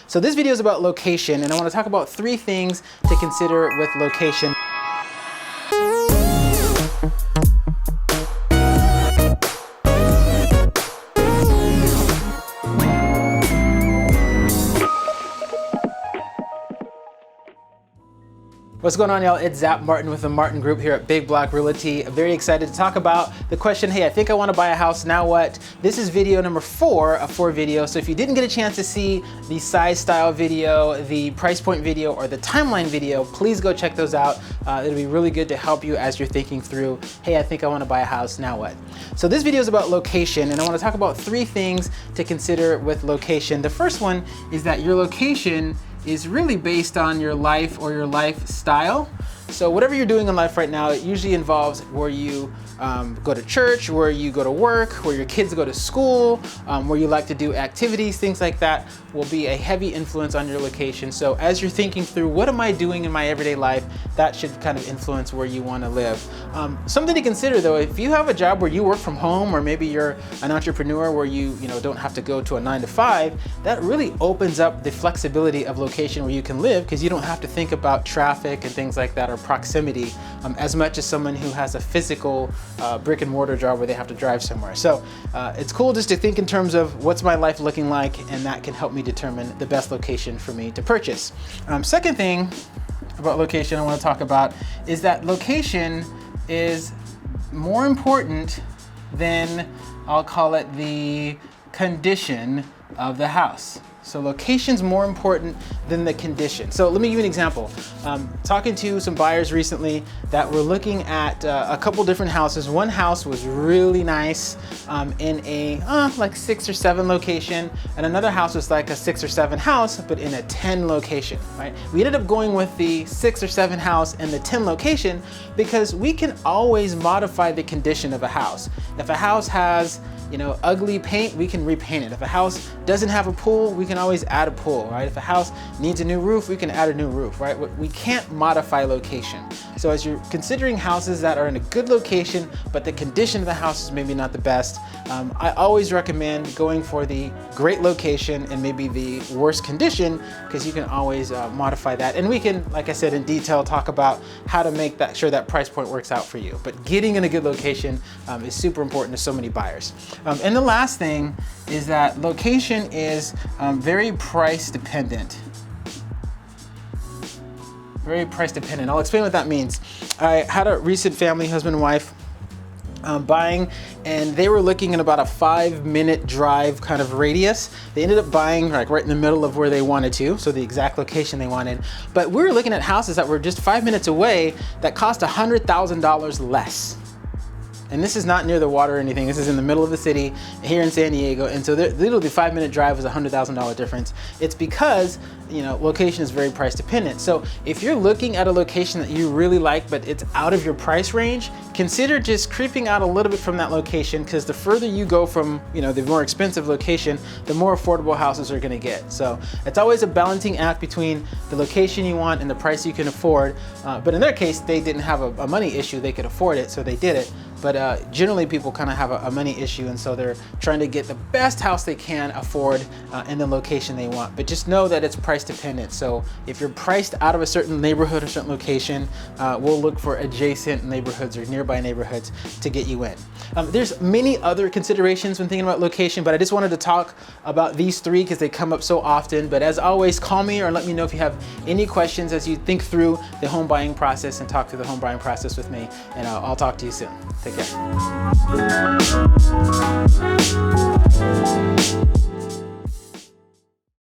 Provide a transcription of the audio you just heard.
So this video is about location, and I want to talk about 3 things to consider with location. What's going on, y'all? It's Zap Martin with the Martin Group here at Big Block Realty. I'm very excited to talk about the question, hey, I think I want to buy a house, now what? This is video number 4 of 4 videos. So if you didn't get a chance to see the size style video, the price point video, or the timeline video, please go check those out. It'll be really good to help you as you're thinking through, hey, I think I want to buy a house, now what? So this video is about location, and I want to talk about 3 things to consider with location. The first one is that your location is really based on your life or your lifestyle. So whatever you're doing in life right now, it usually involves where you go to church, where you go to work, where your kids go to school, where you like to do activities, things like that will be a heavy influence on your location. So as you're thinking through, what am I doing in my everyday life, that should kind of influence where you want to live. Something to consider though, if you have a job where you work from home, or maybe you're an entrepreneur where you don't have to go to a 9 to 5, that really opens up the flexibility of location where you can live, because you don't have to think about traffic and things like that, or proximity, as much as someone who has a physical brick and mortar job where they have to drive somewhere. So it's cool just to think in terms of what's my life looking like, and that can help me determine the best location for me to purchase. Second thing about location I want to talk about is that location is more important than, I'll call it, the condition of the house. So location's more important than the condition. So let me give you an example. Talking to some buyers recently that were looking at a couple different houses. One house was really nice in a like 6 or 7 location, and another house was like a 6 or 7 house, but in a 10 location, right? We ended up going with the 6 or 7 house and the 10 location because we can always modify the condition of a house. If a house has ugly paint, we can repaint it. If a house doesn't have a pool, we can always add a pool, right? If a house needs a new roof, we can add a new roof, right? We can't modify location. So as you're considering houses that are in a good location, but the condition of the house is maybe not the best, I always recommend going for the great location and maybe the worst condition, because you can always modify that. And we can, like I said, in detail talk about how to make sure that price point works out for you. But getting in a good location is super important to so many buyers. And the last thing is that location is very price dependent. Very price dependent. I'll explain what that means. I had a recent family, husband and wife, buying, and they were looking at about a 5-minute drive kind of radius. They ended up buying like right in the middle of where they wanted to, so the exact location they wanted. But we were looking at houses that were just 5 minutes away that cost $100,000 less. And this is not near the water or anything. This is in the middle of the city here in San Diego. And so literally 5-minute drive is a $100,000 difference. It's because, location is very price dependent. So if you're looking at a location that you really like, but it's out of your price range, consider just creeping out a little bit from that location, because the further you go from, the more expensive location, the more affordable houses are gonna get. So it's always a balancing act between the location you want and the price you can afford. But in their case, they didn't have a money issue. They could afford it, so they did it. But generally people kind of have a money issue, and so they're trying to get the best house they can afford in the location they want. But just know that it's price dependent. So if you're priced out of a certain neighborhood or certain location, we'll look for adjacent neighborhoods or nearby neighborhoods to get you in. There's many other considerations when thinking about location, but I just wanted to talk about these 3 because they come up so often. But as always, call me or let me know if you have any questions as you think through the home buying process and talk through the home buying process with me, and I'll talk to you soon. Take care.